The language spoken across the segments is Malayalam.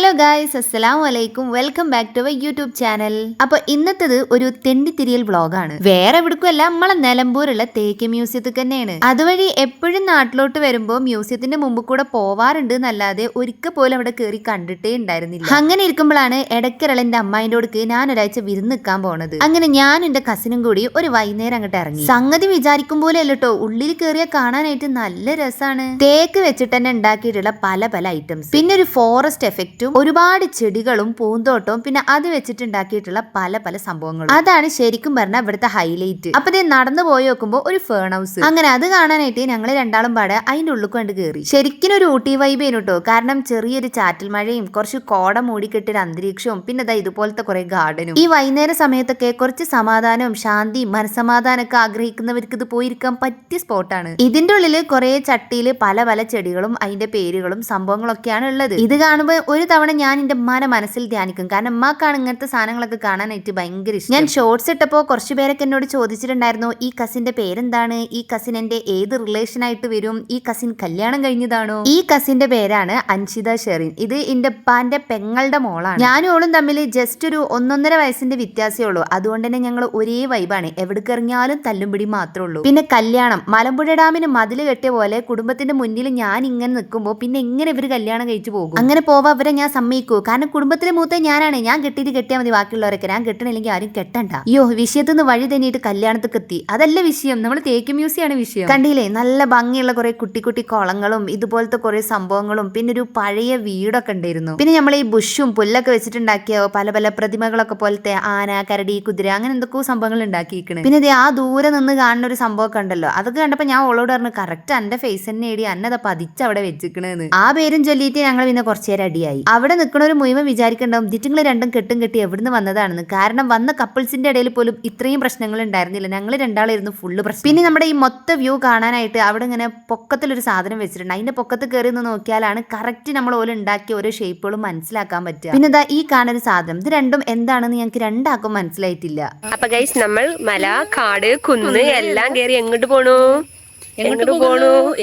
ഹലോ ഗായ്സ്, അസ്സലാമു അലൈക്കും. Welcome back to our YouTube channel. അപ്പൊ ഇന്നത്തേത് ഒരു തെണ്ടിത്തിരിയൽ വ്ളോഗാണ്. വേറെ എവിടേക്കുമല്ല, നമ്മളെ നിലമ്പൂരുള്ള തേക്ക് മ്യൂസിയത്തിൽ തന്നെയാണ്. അതുവഴി എപ്പോഴും നാട്ടിലോട്ട് വരുമ്പോൾ മ്യൂസിയത്തിന്റെ മുമ്പ് കൂടെ പോവാറുണ്ട് എന്നല്ലാതെ ഒരിക്കൽ പോലും അവിടെ കയറി കണ്ടിട്ടേ ഉണ്ടായിരുന്നില്ല. അങ്ങനെ ഇരിക്കുമ്പോഴാണ് ഇടയ്ക്കിറള എന്റെ അമ്മായിന്റെ അടുക്ക് ഞാൻ ഒരാഴ്ച വിരുന്ന് നിൽക്കാൻ പോണത്. അങ്ങനെ ഞാനും എന്റെ കസിനും കൂടി ഒരു വൈകുന്നേരം അങ്ങോട്ട് ഇറങ്ങി. സംഗതി വിചാരിക്കും പോലെ അല്ലട്ടോ, ഉള്ളിൽ കയറിയ കാണാനായിട്ട് നല്ല രസമാണ്. തേക്ക് വെച്ചിട്ട് തന്നെ ഉണ്ടാക്കിയിട്ടുള്ള പല പല ഐറ്റംസ്, പിന്നെ ഒരു ഫോറസ്റ്റ് എഫക്റ്റും ഒരുപാട് ചെടികളും പൂന്തോട്ടവും, പിന്നെ അത് വെച്ചിട്ടുണ്ടാക്കിയിട്ടുള്ള പല പല സംഭവങ്ങളും. അതാണ് ശരിക്കും പറഞ്ഞാൽ ഇവിടുത്തെ ഹൈലൈറ്റ്. അപ്പൊ ഇത് നടന്നു പോയി നോക്കുമ്പോൾ ഒരു ഫേൺ ഹൗസ്, അങ്ങനെ അത് കാണാനായിട്ട് ഞങ്ങൾ രണ്ടാളും പാടെ അതിന്റെ ഉള്ളിൽ കൊണ്ട് കയറി. ശരിക്കും ഒരു ഊട്ടി വൈബ് ആയിരുന്നു കേട്ടോ. കാരണം ചെറിയൊരു ചാറ്റൽ മഴയും കുറച്ച് കോട മൂടിക്കെട്ടിയ അന്തരീക്ഷവും പിന്നെ ഇതുപോലത്തെ കുറെ ഗാർഡനും. ഈ വൈകുന്നേര സമയത്തൊക്കെ കുറച്ച് സമാധാനവും ശാന്തിയും മനസ്സമാധാനമൊക്കെ ആഗ്രഹിക്കുന്നവർക്ക് ഇത് പോയിരിക്കാൻ പറ്റിയ സ്പോട്ടാണ്. ഇതിന്റെ ഉള്ളിൽ കുറെ ചട്ടിയിൽ പല പല ചെടികളും അതിന്റെ പേരുകളും സംഭവങ്ങളൊക്കെയാണ് ഉള്ളത്. ഇത് കാണുമ്പോൾ ഒരു തവണ ഞാൻ എന്റെ ഉമ്മാനെ മനസ്സിൽ ധ്യാനിക്കും. കാരണം ഉമ്മാക്കാണ് ഇങ്ങനത്തെ സാധനങ്ങളൊക്കെ കാണാനായിട്ട് ഭയങ്കര ഇഷ്ടം. ഞാൻ ഷോർട്സ് ഇട്ടപ്പോൾ കുറച്ച് പേരൊക്കെ എന്നോട് ചോദിച്ചിട്ടുണ്ടായിരുന്നു, ഈ കസിന്റെ പേരെന്താണ്, ഈ കസിൻ എന്റെ ഏത് റിലേഷൻ ആയിട്ട് വരും, ഈ കസിൻ കല്യാണം കഴിഞ്ഞതാണോ. ഈ കസിന്റെ പേരാണ് അൻഷിത ഷെറിൻ. ഇത് എന്റെ ഉപ്പാന്റെ പെങ്ങളുടെ മോളാണ്. ഞാനും ഓളും തമ്മിൽ ജസ്റ്റ് ഒരു 1.5 വയസ്സിന്റെ വ്യത്യാസമേ ഉള്ളൂ. അതുകൊണ്ട് തന്നെ ഞങ്ങൾ ഒരേ വൈബാണ്. എവിടേക്ക് ഇറങ്ങിയാലും തല്ലും പിടി മാത്രമേ ഉള്ളൂ. പിന്നെ കല്യാണം, മലമ്പുഴ ഡാമിന് മതിൽ കെട്ടിയ പോലെ കുടുംബത്തിന്റെ മുന്നിൽ ഞാൻ ഇങ്ങനെ നിൽക്കുമ്പോൾ പിന്നെ എങ്ങനെ ഇവര് കല്യാണം കഴിച്ചു പോകും? അങ്ങനെ പോവാ അവരെ ഞാൻ സമ്മതിക്കൂ. കാരണം കുടുംബത്തിലെ മൂത്ത ഞാനാണ്. ഞാൻ കെട്ടിയാൽ മതി, ബാക്കിയുള്ളവരൊക്കെ. ഞാൻ കെട്ടണില്ലെങ്കിൽ ആരും കെട്ടണ്ട. അയ്യോ, വിഷയത്തിൽ നിന്ന് വഴി തന്നെയിട്ട് കല്യാണത്തേക്ക് എത്തി. അതല്ല വിഷയം, നമ്മൾ തേക്ക് മ്യൂസിയമാണ് വിഷയം. കണ്ടില്ലേ, നല്ല ഭംഗിയുള്ള കുറെ കുട്ടി കുട്ടി കുളങ്ങളും ഇതുപോലത്തെ കുറെ സംഭവങ്ങളും പിന്നെ ഒരു പഴയ വീടൊക്കെ ഉണ്ടായിരുന്നു. പിന്നെ നമ്മൾ ഈ ബുഷും പുല്ലൊക്കെ വെച്ചിട്ടുണ്ടാക്കിയ പല പല പ്രതിമകളൊക്കെ പോലത്തെ ആന, കരടി, കുതിര, അങ്ങനെ എന്തൊക്കെയോ സംഭവങ്ങൾ ഉണ്ടാക്കിയിരിക്കണ്. പിന്നെ ഇത് ആ ദൂരെ നിന്ന് കാണുന്ന ഒരു സംഭവമൊക്കെ ഉണ്ടല്ലോ, അതൊക്കെ കണ്ടപ്പോൾ ഞാൻ ഓളോട് പറഞ്ഞു, കറക്റ്റ് എന്റെ ഫേസ് തന്നെ ഏടി അന്നത പതിച്ച് അവിടെ വെച്ചിക്കണെന്ന്. ആ പേരും ചൊല്ലിയിട്ട് ഞങ്ങൾ പിന്നെ കുറച്ചു നേരം അടിയായി. അവിടെ നിൽക്കണൊരു മുഴുവൻ വിചാരിക്കണ്ടാവും ദിറ്റുങ്ങൾ രണ്ടും കെട്ടും കെട്ടി എവിടുന്ന് വന്നതാണെന്ന്. കാരണം വന്ന കപ്പിൾസിന്റെ ഇടയിൽ പോലും ഇത്രയും പ്രശ്നങ്ങൾ ഉണ്ടായിരുന്നില്ല. ഞങ്ങൾ രണ്ടാളായിരുന്നു ഫുള്ള് പ്രശ്നം. പിന്നെ നമ്മുടെ ഈ മൊത്ത വ്യൂ കാണാനായിട്ട് അവിടെ ഇങ്ങനെ പൊക്കത്തിലൊരു സാധനം വെച്ചിട്ടുണ്ട്. അതിന്റെ പൊക്കത്ത് കയറി നിന്ന് നോക്കിയാലാണ് കറക്റ്റ് നമ്മൾ ഓരോ ഉണ്ടാക്കിയ ഓരോ ഷേപ്പുകളും മനസ്സിലാക്കാൻ പറ്റുക. പിന്നെ ഇതാ ഈ കാണുന്ന സാധനം, ഇത് രണ്ടും എന്താണെന്ന് ഞങ്ങൾക്ക് രണ്ടാക്കും മനസ്സിലായിട്ടില്ല. അപ്പൊ ഗൈസ്, നമ്മൾ മല, കാട്, കുന്ന് എല്ലാം കയറി എങ്ങോട്ട് പോണു?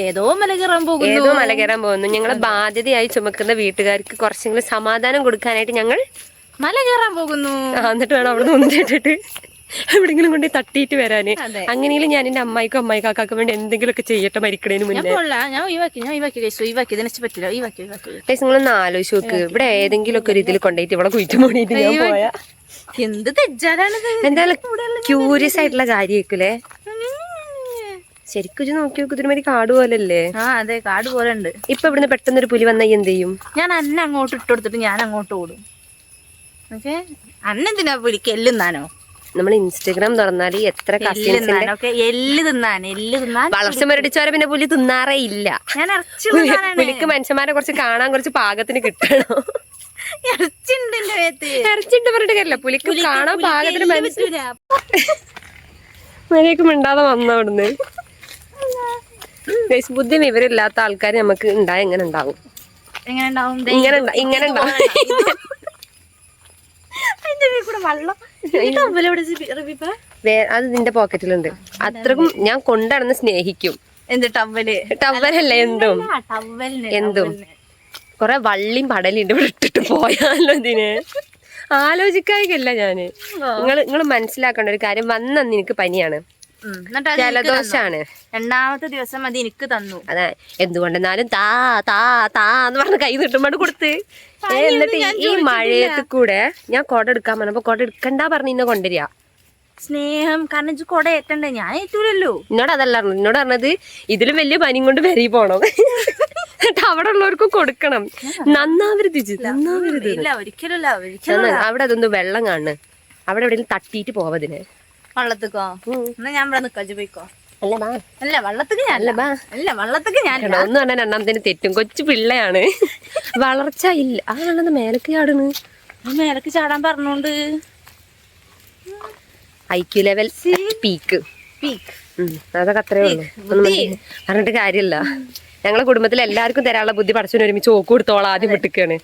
ഏതോ മല കയറാൻ പോകുന്നു. ഞങ്ങളെ ബാധ്യതയായി ചുമക്കുന്ന വീട്ടുകാർക്ക് കുറച്ചെങ്കിലും സമാധാനം കൊടുക്കാനായിട്ട് ഞങ്ങൾ മല കയറാൻ പോകുന്നു. എന്നിട്ട് വേണം അവിടെ ഒന്നിട്ടിട്ട് എവിടെങ്കിലും കൊണ്ട് തട്ടിയിട്ട് വരാന്. അങ്ങനെയെങ്കിലും ഞാൻ എന്റെ അമ്മായിക്കും അമ്മായിക്കാക്കും വേണ്ടി എന്തെങ്കിലുമൊക്കെ ചെയ്യട്ടെ മരിക്കണേന് മുന്നേ. നിങ്ങളൊന്ന് ആലോചിച്ച് നോക്ക്, ഇവിടെ ഏതെങ്കിലും ഒക്കെ ഒരു ഇതിൽ കൊണ്ടുപോയിട്ട് ഇവിടെ കുഴിച്ചു മൂടിയിട്ട് ഞാൻ പോയാ എന്ത് തെറ്റാലാണിത്? എന്തായാലും ക്യൂരിയസ് ആയിട്ടുള്ള കാര്യമായിരിക്കൂലേ. ശരിക്കും നോക്കി നോക്ക്, ഇതിനുമാതിരി കാട് പോലല്ലേ? അതെ, കാട് പോലെ ഉണ്ട്. ഇപ്പൊ ഇവിടുന്ന് പെട്ടെന്നൊരു പുലി വന്നാ എന്ത് ചെയ്യും? ഞാൻ അന്ന അങ്ങോട്ട് ഇട്ടുകൊടുത്തിട്ട് ഞാൻ അങ്ങോട്ട് ഓടും. ഓക്കെ, അന്നെന്തിനാ പുലിക്ക് എല്ലുന്നാനോ? നമ്മൾ ഇൻസ്റ്റഗ്രാം തുറന്നാല് എത്ര എല്ല് തിന്നാൻ വളർച്ച മരടിച്ചോരെ പിന്നെ പുലി തിന്നാറേ ഇല്ല. ഞാൻ പുലിക്ക് മനുഷ്യന്മാരെ കുറച്ച് കാണാൻ കുറച്ച് പാകത്തിന് കിട്ടണോ? ഇറച്ചിണ്ട് പറഞ്ഞിട്ട് കാര്യമില്ല, പുലിക്ക് കാണാൻ പാകത്തിന് മര്യാദക്ക് മിണ്ടാതെ വന്ന അവിടുന്ന്. ബുദ്ധി വിവരമില്ലാത്ത ആൾക്കാർ നമുക്ക് ഉണ്ടായ എങ്ങനെ ഉണ്ടാവും? ഇങ്ങനെ ഉണ്ടാവും. അത് നിന്റെ പോക്കറ്റിലുണ്ട്. അത്രക്കും ഞാൻ കൊണ്ടുനടന്ന് സ്നേഹിക്കും. എന്ത് ടവല്? ടവലല്ലേ, എന്തും കൊറേ വള്ളിയും പടലുണ്ട് ഇവിടെ ഇട്ടിട്ട് പോയാലോ. ഇതിന് ആലോചിക്കായില്ല ഞാന്. നിങ്ങള് മനസ്സിലാക്കേണ്ട ഒരു കാര്യം, വന്നന്ന് എനിക്ക് പനിയാണ്, ജലദോഷാണ്. രണ്ടാമത്തെ ദിവസം അത് എനിക്ക് തന്നു. അതെ, എന്തുകൊണ്ടെന്നാലും താ താ താ എന്ന് പറഞ്ഞ് കൈ നീട്ടുമ്പോൾ കൊടുത്ത്. എന്നിട്ട് ഈ മഴയത്ത് കൂടെ ഞാൻ കൊട എടുക്കാൻ പറഞ്ഞപ്പോ കൊട എടുക്കണ്ടാ പറഞ്ഞ് ഇന്നെ കൊണ്ടുവരിക. സ്നേഹം, കാരണം കൊട ഏറ്റണ്ടേ, ഞാൻ ഏറ്റൂലല്ലോ. എന്നോട് അതല്ല പറഞ്ഞത്, എന്നോട് പറഞ്ഞത് ഇതിലും വലിയ പനിയും കൊണ്ട് വരി പോണം, എന്നിട്ട് അവിടെ ഉള്ളവർക്കും കൊടുക്കണം. നന്നാവരുത് അവിടെ അതൊന്ന് വെള്ളം കാണുന്നു, അവിടെ എവിടെയും തട്ടിയിട്ട് പോവതിന്. വള്ളത്തിക്കോ? എന്നാ ഞാൻ ഇവിടെ നിക്കാ, പോയിക്കോ. അല്ല വള്ളത്തേക്ക് ഞാൻ ഒന്ന് പറഞ്ഞാൽ രണ്ടാമത്തേന് തെറ്റും. കൊച്ചു പിള്ളയാണ്, വളർച്ച ഇല്ല. ആ വെള്ളം മേലക്ക് ചാടണ്. മേലക്ക് ചാടാൻ പറഞ്ഞോണ്ട് IQ ലെവൽ പീക്ക്. അതൊക്കെ അത്രേ ഉള്ളൂ, പറഞ്ഞിട്ട് കാര്യമില്ല. ഞങ്ങളെ കുടുംബത്തിൽ എല്ലാവർക്കും തരാനുള്ള ബുദ്ധി പടച്ചവന് ഒരുമിച്ച് ഓക്ക് കൊടുത്തോളം ആദ്യം വിട്ടിക്കാണ്.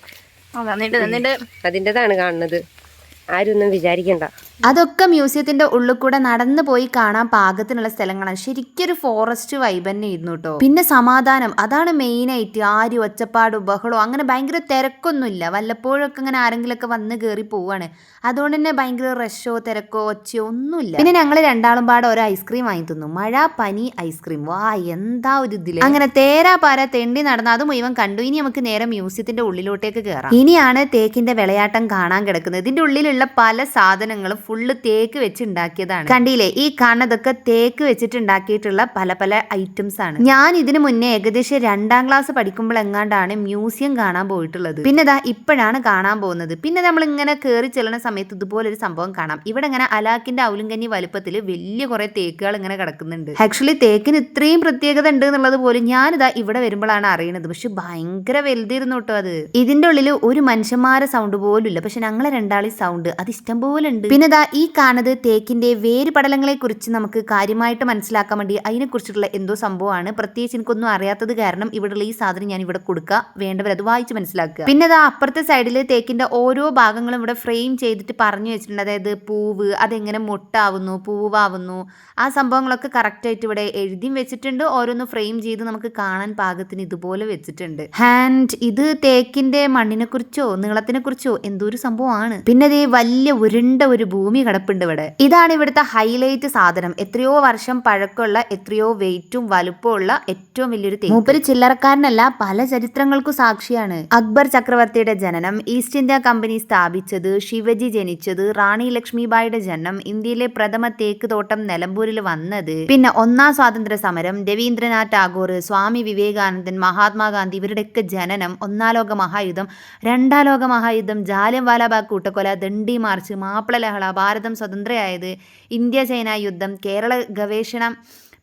അതിൻ്റെതാണ് കാണുന്നത്, ആരും ഒന്നും വിചാരിക്കണ്ട. അതൊക്കെ മ്യൂസിയത്തിന്റെ ഉള്ളിൽ കൂടെ നടന്നു പോയി കാണാൻ പാകത്തിനുള്ള സ്ഥലങ്ങളാണ്. ശരിക്കൊരു ഫോറസ്റ്റ് വൈബ് തന്നെ ആയിരുന്നു കേട്ടോ. പിന്നെ സമാധാനം, അതാണ് മെയിനായിട്ട്. ആരും ഒച്ചപ്പാടും ബഹളോ അങ്ങനെ ഭയങ്കര തിരക്കൊന്നുമില്ല. വല്ലപ്പോഴൊക്കെ അങ്ങനെ ആരെങ്കിലുമൊക്കെ വന്ന് കയറി പോവാണ്. അതുകൊണ്ട് തന്നെ ഭയങ്കര റഷോ തിരക്കോ ഒച്ചയോ ഒന്നുമില്ല. പിന്നെ ഞങ്ങൾ രണ്ടാളും പാടെ ഒരു ഐസ്ക്രീം വാങ്ങി തിന്നു. മഴ പനി ഐസ്ക്രീം. വാ എന്താ ഒരു ഇതില്. അങ്ങനെ തേരാ പാര തെണ്ടി നടന്ന് അത് മുഴുവൻ കണ്ടു. ഇനി നമുക്ക് നേരെ മ്യൂസിയത്തിന്റെ ഉള്ളിലോട്ടേക്ക് കയറാം. ഇനിയാണ് തേക്കിന്റെ വിളയാട്ടം കാണാൻ കിടക്കുന്നത്. ഇതിന്റെ ഉള്ളിലുള്ള പല സാധനങ്ങളും ഫുള്ള് തേക്ക് വെച്ച് ഉണ്ടാക്കിയതാണ്. കണ്ടില്ലേ, ഈ കാണുന്നതൊക്കെ തേക്ക് വെച്ചിട്ട് ഉണ്ടാക്കിയിട്ടുള്ള പല പല ഐറ്റംസ് ആണ്. ഞാൻ ഇതിനു മുന്നേ ഏകദേശം 2ാം ക്ലാസ് പഠിക്കുമ്പോൾ എങ്ങാണ്ടാണ് മ്യൂസിയം കാണാൻ പോയിട്ടുള്ളത്. പിന്നെ ദാ ഇപ്പോഴാണ് കാണാൻ പോകുന്നത്. പിന്നെ നമ്മൾ ഇങ്ങനെ കയറി ചെല്ലുന്ന സമയത്ത് ഇതുപോലൊരു സംഭവം കാണാം. ഇവിടെ ഇങ്ങനെ അലാക്കിന്റെ ഔലുങ്കഞ്ഞി വലുപ്പത്തിൽ വലിയ കുറെ തേക്കുകൾ ഇങ്ങനെ കിടക്കുന്നുണ്ട്. ആക്ച്വലി തേക്കിന് ഇത്രയും പ്രത്യേകത ഉണ്ട് എന്നുള്ളത് പോലും ഞാനിതാ ഇവിടെ വരുമ്പോഴാണ് അറിയുന്നത്. പക്ഷെ ഭയങ്കര വലുതായിരുന്നു കേട്ടോ അത്. ഇതിന്റെ ഉള്ളിൽ ഒരു മനുഷ്യന്മാരെ സൗണ്ട് പോലും ഇല്ല. പക്ഷെ ഞങ്ങളെ രണ്ടാളി സൗണ്ട് അത് ഇഷ്ടം പോലെ ഉണ്ട്. പിന്നെ ഈ കാണുന്നത് തേക്കിന്റെ വേര് പടലങ്ങളെ കുറിച്ച് നമുക്ക് കാര്യമായിട്ട് മനസ്സിലാക്കാൻ വേണ്ടി അതിനെ കുറിച്ചിട്ടുള്ള എന്തോ സംഭവമാണ്. പ്രത്യേകിച്ച് എനിക്കൊന്നും അറിയാത്തത് കാരണം ഇവിടെയുള്ള ഈ സാധനം ഞാൻ ഇവിടെ കൊടുക്കുക, വേണ്ടവരത് വായിച്ച് മനസ്സിലാക്കുക. പിന്നെ അപ്പുറത്തെ സൈഡിൽ തേക്കിന്റെ ഓരോ ഭാഗങ്ങളും ഇവിടെ ഫ്രെയിം ചെയ്തിട്ട് പറഞ്ഞു വെച്ചിട്ടുണ്ട്. അതായത് പൂവ് അതെങ്ങനെ മൊട്ടാവുന്നു, പൂവാവുന്നു, ആ സംഭവങ്ങളൊക്കെ കറക്റ്റായിട്ട് ഇവിടെ എഴുതിയും വെച്ചിട്ടുണ്ട്. ഓരോന്ന് ഫ്രെയിം ചെയ്ത് നമുക്ക് കാണാൻ പാകത്തിന് ഇതുപോലെ വെച്ചിട്ടുണ്ട്. ഹാൻഡ് ഇത് തേക്കിന്റെ മണ്ണിനെ കുറിച്ചോ നീളത്തിനെ കുറിച്ചോ എന്തോ ഒരു സംഭവമാണ്. പിന്നെ അതേ വലിയ ഉരുണ്ട ഒരു ഭൂമി കിടപ്പുണ്ട് ഇവിടെ. ഇതാണ് ഇവിടുത്തെ ഹൈലൈറ്റ് സാധനം. എത്രയോ വർഷം പഴക്കമുള്ള, എത്രയോ വെയിറ്റും വലുപ്പമുള്ള ഏറ്റവും വലിയൊരു തേക്ക്. മൂപ്പര് ചില്ലറക്കാരനല്ല, പല ചരിത്രങ്ങൾക്കും സാക്ഷിയാണ്. അക്ബർ ചക്രവർത്തിയുടെ ജനനം, ഈസ്റ്റ് ഇന്ത്യ കമ്പനി സ്ഥാപിച്ചത്, ശിവജി ജനിച്ചത്, റാണി ലക്ഷ്മിബായിയുടെ ജനനം, ഇന്ത്യയിലെ പ്രഥമ തേക്ക് തോട്ടം നിലമ്പൂരിൽ വന്നത്, പിന്നെ 1ാം സ്വാതന്ത്ര്യ സമരം, രവീന്ദ്രനാഥ് ടാഗോർ, സ്വാമി വിവേകാനന്ദൻ, മഹാത്മാഗാന്ധി ഇവരുടെയൊക്കെ ജനനം, 1ാം ലോക മഹായുദ്ധം, 2ാം ലോക മഹായുദ്ധം, ജാലിയൻവാലാബാഗ് കൂട്ടക്കൊല, ദണ്ഡി മാർച്ച്, മാപ്പിള ലഹള, ഭാരതം സ്വതന്ത്രയായത്, ഇന്ത്യ ചൈന യുദ്ധം, കേരള ഗവേഷണം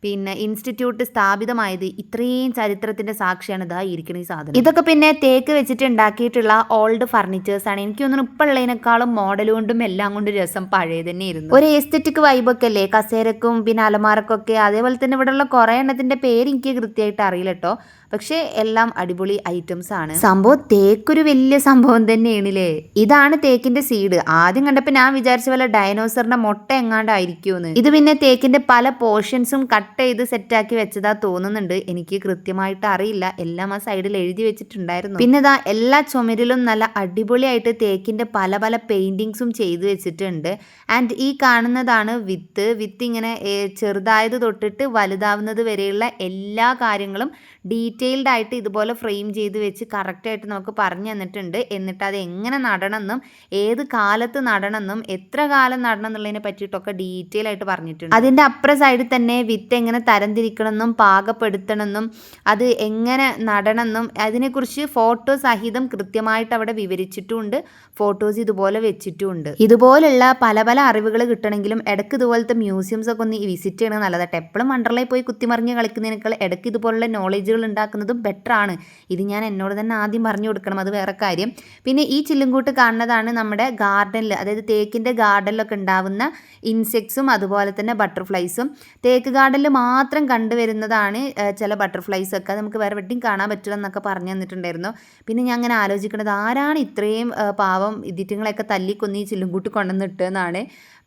പിന്നെ ഇൻസ്റ്റിറ്റ്യൂട്ട് സ്ഥാപിതമായത്, ഇത്രയും ചരിത്രത്തിന്റെ സാക്ഷിയാണ് ഇതാ ഇരിക്കുന്ന ഈ സാധനം. ഇതൊക്കെ പിന്നെ തേക്ക് വെച്ചിട്ട് ഉണ്ടാക്കിയിട്ടുള്ള ഓൾഡ് ഫർണിച്ചേഴ്സ് ആണ്. എനിക്ക് തോന്നുന്നു ഇപ്പം ഉള്ളതിനേക്കാളും മോഡൽ കൊണ്ടും എല്ലാം കൊണ്ടും രസം പഴയ തന്നെയായിരുന്നു. ഒരു എസ്തെറ്റിക് വൈബൊക്കെ അല്ലേ കസേരക്കും പിന്നെ അലമാരക്കൊക്കെ. അതേപോലെ തന്നെ ഇവിടെയുള്ള കുറേ എണ്ണത്തിന്റെ പേര് എനിക്ക് കൃത്യമായിട്ട് അറിയില്ല കേട്ടോ. പക്ഷെ എല്ലാം അടിപൊളി ഐറ്റംസ് ആണ്. സംഭവം തേക്കൊരു വലിയ സംഭവം തന്നെയാണില്ലേ. ഇതാണ് തേക്കിന്റെ സീഡ്. ആദ്യം കണ്ടപ്പോൾ ഞാൻ വിചാരിച്ച പോലെ ഡൈനോസറിന്റെ മുട്ട എങ്ങാണ്ടായിരിക്കുമെന്ന്. ഇത് പിന്നെ തേക്കിന്റെ പല പോർഷൻസും കട്ട് ചെയ്ത് സെറ്റാക്കി വെച്ചതാ തോന്നുന്നുണ്ട്. എനിക്ക് കൃത്യമായിട്ട് അറിയില്ല. എല്ലാം ആ സൈഡിൽ എഴുതി വെച്ചിട്ടുണ്ടായിരുന്നു. പിന്നെ ഇതാ എല്ലാ ചുമരിലും നല്ല അടിപൊളിയായിട്ട് തേക്കിന്റെ പല പല പെയിന്റിങ്സും ചെയ്തു വെച്ചിട്ടുണ്ട്. ആൻഡ് ഈ കാണുന്നതാണ് വിത്ത് ഇങ്ങനെ ചെറുതായത് തൊട്ടിട്ട് വലുതാവുന്നത് വരെയുള്ള എല്ലാ കാര്യങ്ങളും ഡീറ്റെയിൽഡ് ആയിട്ട് ഇതുപോലെ ഫ്രെയിം ചെയ്ത് വെച്ച് കറക്റ്റായിട്ട് നമുക്ക് പറഞ്ഞു തന്നിട്ടുണ്ട്. എന്നിട്ട് അത് എങ്ങനെ നടണമെന്നും ഏത് കാലത്ത് നടണമെന്നും എത്ര കാലം നടണം എന്നുള്ളതിനെ പറ്റിയിട്ടൊക്കെ ഡീറ്റെയിൽ ആയിട്ട് പറഞ്ഞിട്ടുണ്ട്. അതിൻ്റെ അപ്പുറം സൈഡിൽ തന്നെ വിത്ത് എങ്ങനെ തരംതിരിക്കണമെന്നും പാകപ്പെടുത്തണമെന്നും അത് എങ്ങനെ നടണമെന്നും അതിനെക്കുറിച്ച് ഫോട്ടോ സഹിതം കൃത്യമായിട്ട് അവിടെ വിവരിച്ചിട്ടുമുണ്ട്. ഫോട്ടോസ് ഇതുപോലെ വെച്ചിട്ടുമുണ്ട്. ഇതുപോലുള്ള പല പല അറിവുകൾ കിട്ടണമെങ്കിലും ഇടയ്ക്ക് ഇതുപോലത്തെ മ്യൂസിയംസ് ഒക്കെ ഒന്ന് വിസിറ്റ് ചെയ്യണത് നല്ലതായിട്ട്. എപ്പോഴും വണ്ടർലയിൽ പോയി കുത്തിമറിഞ്ഞ് കളിക്കുന്നതിനേക്കാൾ ഇടയ്ക്ക് ഇതുപോലുള്ള നോളേജുകൾ ഉണ്ടാക്കുന്നതും ബെറ്റർ ആണ്. ഇത് ഞാൻ എന്നോട് തന്നെ ആദ്യം പറഞ്ഞു കൊടുക്കണം, അത് വേറെ കാര്യം. പിന്നെ ഈ ചില്ലുംകൂട്ട് കാണുന്നതാണ് നമ്മുടെ ഗാർഡനിൽ, അതായത് തേക്കിൻ്റെ ഗാർഡനിലൊക്കെ ഉണ്ടാവുന്ന ഇൻസെക്ട്സും അതുപോലെ തന്നെ ബട്ടർഫ്ലൈസും. തേക്ക് ഗാർഡനിൽ മാത്രം കണ്ടുവരുന്നതാണ് ചില ബട്ടർഫ്ലൈസ് ഒക്കെ. നമുക്ക് വേറെ എവിടെയും കാണാൻ പറ്റില്ല എന്നൊക്കെ പറഞ്ഞു തന്നിട്ടുണ്ടായിരുന്നു. പിന്നെ ഞാൻ അങ്ങനെ ആലോചിക്കുന്നത് ആരാണ് ഇത്രയും പാവം ഇതിറ്റുങ്ങളെയൊക്കെ തല്ലിക്കൊന്ന് ഈ ചില്ലുംകൂട്ട് കൊണ്ടുവന്നിട്ടെന്നാണ്.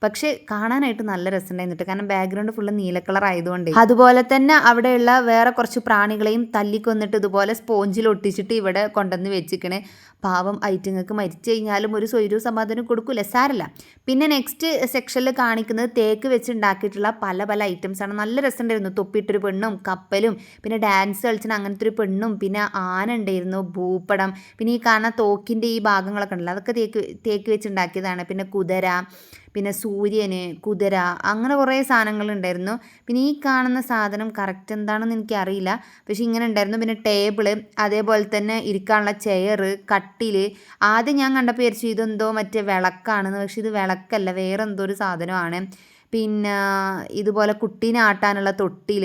പക്ഷെ കാണാനായിട്ട് നല്ല രസമുണ്ടായിരുന്നു. കാരണം ബാക്ക്ഗ്രൗണ്ട് ഫുള്ള് നീല കളർ ആയതുകൊണ്ട്. അതുപോലെ തന്നെ അവിടെയുള്ള വേറെ കുറച്ച് പ്രാണികളെയും തല്ലിക്കൊന്നിട്ട് ഇതുപോലെ സ്പോഞ്ചിൽ ഒട്ടിച്ചിട്ട് ഇവിടെ കൊണ്ടുവന്ന് വെച്ചിക്കണേ. പാവം ഐറ്റങ്ങൾക്ക് മരിച്ചു കഴിഞ്ഞാലും ഒരു സ്വൈര്യവും സമാധാനം കൊടുക്കൂല, സാരല്ല. പിന്നെ നെക്സ്റ്റ് സെക്ഷനിൽ കാണിക്കുന്നത് തേക്ക് വെച്ച് ഉണ്ടാക്കിയിട്ടുള്ള പല പല ഐറ്റംസാണ്. നല്ല രസമുണ്ടായിരുന്നു. തൊപ്പിയിട്ടൊരു പെണ്ണും കപ്പലും പിന്നെ ഡാൻസ് കളിച്ചിട്ട് അങ്ങനത്തെ ഒരു പെണ്ണും പിന്നെ ആന ഉണ്ടായിരുന്നു, ഭൂപടം, പിന്നെ ഈ കാണുന്ന തോക്കിൻ്റെ ഈ ഭാഗങ്ങളൊക്കെ ഉണ്ടല്ലോ അതൊക്കെ തേക്ക് വെച്ച് ഉണ്ടാക്കിയതാണ്. പിന്നെ കുതിര, പിന്നെ സൂര്യന്, കുതിര, അങ്ങനെ കുറേ സാധനങ്ങളുണ്ടായിരുന്നു. പിന്നെ ഈ കാണുന്ന സാധനം കറക്റ്റ് എന്താണെന്ന് എനിക്കറിയില്ല, പക്ഷെ ഇങ്ങനെ ഉണ്ടായിരുന്നു. പിന്നെ ടേബിള്, അതേപോലെ തന്നെ ഇരിക്കാനുള്ള ചെയർ, കട്ടിൽ. ആദ്യം ഞാൻ കണ്ടപ്പോൾ വിചാരിച്ചു ഇതെന്തോ മറ്റേ വിളക്കാണെന്ന്. പക്ഷെ ഇത് വിളക്കല്ല, വേറെ എന്തോ ഒരു സാധനമാണ്. പിന്നെ ഇതുപോലെ കുട്ടീനെ ആട്ടാനുള്ള തൊട്ടിൽ.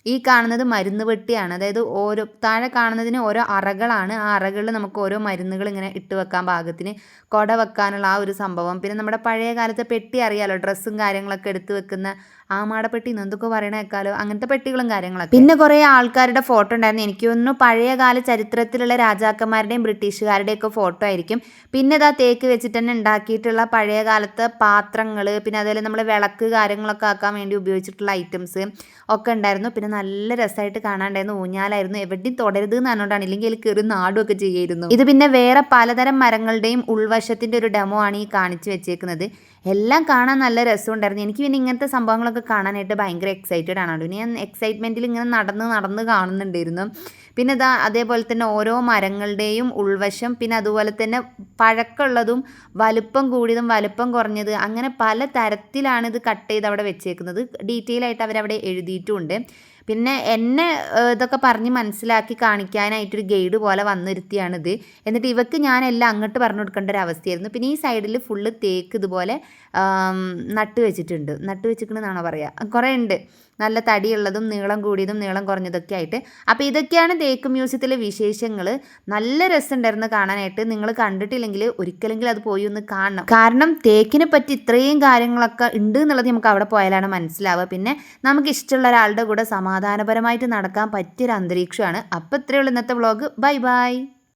ഈ കാണുന്നത് മരുന്ന് പെട്ടിയാണ്. അതായത് ഓരോ താഴെ കാണുന്നതിന് ഓരോ അറകളാണ്. ആ അറകളിൽ നമുക്ക് ഓരോ മരുന്നുകൾ ഇങ്ങനെ ഇട്ട് വെക്കാൻ പാകത്തിന്, കുട വെക്കാനുള്ള ആ ഒരു സംഭവം. പിന്നെ നമ്മുടെ പഴയ കാലത്തെ പെട്ടി അറിയാലോ, ഡ്രസ്സും കാര്യങ്ങളൊക്കെ എടുത്ത് വെക്കുന്ന ആമാടപ്പെട്ടി എന്തൊക്കെ പറയണേക്കാലോ, അങ്ങനത്തെ പെട്ടികളും കാര്യങ്ങളൊക്കെ. പിന്നെ കുറേ ആൾക്കാരുടെ ഫോട്ടോ ഉണ്ടായിരുന്നു. എനിക്ക് തോന്നുന്നു പഴയകാല ചരിത്രത്തിലുള്ള രാജാക്കന്മാരുടെയും ബ്രിട്ടീഷുകാരുടെയും ഒക്കെ ഫോട്ടോ ആയിരിക്കും. പിന്നെ ഇതാ തേക്ക് വെച്ചിട്ട് തന്നെ ഉണ്ടാക്കിയിട്ടുള്ള പഴയ കാലത്തെ പാത്രങ്ങൾ, പിന്നെ അതുപോലെ നമ്മൾ വിളക്ക് കാര്യങ്ങളൊക്കെ ആക്കാൻ വേണ്ടി ഉപയോഗിച്ചിട്ടുള്ള ഐറ്റംസ് ഒക്കെ ഉണ്ടായിരുന്നു. പിന്നെ നല്ല രസമായിട്ട് കാണാണ്ടായിരുന്നു. ഊഞ്ഞാലായിരുന്നു, എവിടെയും തുടരുത് എന്ന് പറഞ്ഞുകൊണ്ടാണ്, ഇല്ലെങ്കിൽ അതിൽ കയറി നാടുമൊക്കെ ചെയ്യായിരുന്നു. ഇത് പിന്നെ വേറെ പലതരം മരങ്ങളുടെയും ഉൾവശത്തിൻ്റെ ഒരു ഡെമോ ആണ് ഈ കാണിച്ചു വെച്ചേക്കുന്നത്. എല്ലാം കാണാൻ നല്ല രസമുണ്ടായിരുന്നു. എനിക്ക് പിന്നെ ഇങ്ങനത്തെ സംഭവങ്ങളൊക്കെ കാണാനായിട്ട് ഭയങ്കര എക്സൈറ്റഡ് ആണ്. പിന്നെ ഞാൻ എക്സൈറ്റ്മെൻറ്റിൽ ഇങ്ങനെ നടന്ന് കാണുന്നുണ്ടായിരുന്നു. പിന്നെ ഇതാ അതേപോലെ തന്നെ ഓരോ മരങ്ങളുടെയും ഉൾവശം, പിന്നെ അതുപോലെ തന്നെ പഴക്കമുള്ളതും വലുപ്പം കൂടിയതും വലുപ്പം കുറഞ്ഞത്, അങ്ങനെ പല തരത്തിലാണ് ഇത് കട്ട് ചെയ്ത് അവിടെ വെച്ചേക്കുന്നത്. ഡീറ്റെയിൽ ആയിട്ട് അവരവിടെ എഴുതിയിട്ടുമുണ്ട്. പിന്നെ എന്നെ ഇതൊക്കെ പറഞ്ഞ് മനസ്സിലാക്കി കാണിക്കാനായിട്ടൊരു ഗൈഡ് പോലെ വന്നിരുത്തിയാണിത്. എന്നിട്ട് ഇവക്ക് ഞാനെല്ലാം അങ്ങോട്ട് പറഞ്ഞു കൊടുക്കേണ്ട ഒരു അവസ്ഥയായിരുന്നു. പിന്നെ ഈ സൈഡിൽ ഫുള്ള് തേക്ക് ഇതുപോലെ നട്ട് വെച്ചിട്ടുണ്ടെന്നാണോ പറയുക, കുറേ ഉണ്ട്, നല്ല തടിയുള്ളതും നീളം കൂടിയതും നീളം കുറഞ്ഞതൊക്കെ ആയിട്ട്. അപ്പോൾ ഇതൊക്കെയാണ് തേക്ക് മ്യൂസിയത്തിലെ വിശേഷങ്ങൾ. നല്ല രസമുണ്ടായിരുന്നു കാണാനായിട്ട്. നിങ്ങൾ കണ്ടിട്ടില്ലെങ്കിൽ ഒരിക്കലെങ്കിലും അത് പോയി ഒന്ന് കാണണം. കാരണം തേക്കിനെ പറ്റി ഇത്രയും കാര്യങ്ങളൊക്കെ ഉണ്ട് എന്നുള്ളത് നമുക്ക് അവിടെ പോയാലാണ് മനസ്സിലാവുക. പിന്നെ നമുക്ക് ഇഷ്ടമുള്ള ഒരാളുടെ കൂടെ സമാധാനപരമായിട്ട് നടക്കാൻ പറ്റിയൊരു അന്തരീക്ഷമാണ്. അപ്പോൾ ഇത്രയേ ഉള്ളൂ ഇന്നത്തെ വ്ളോഗ്. Bye bye.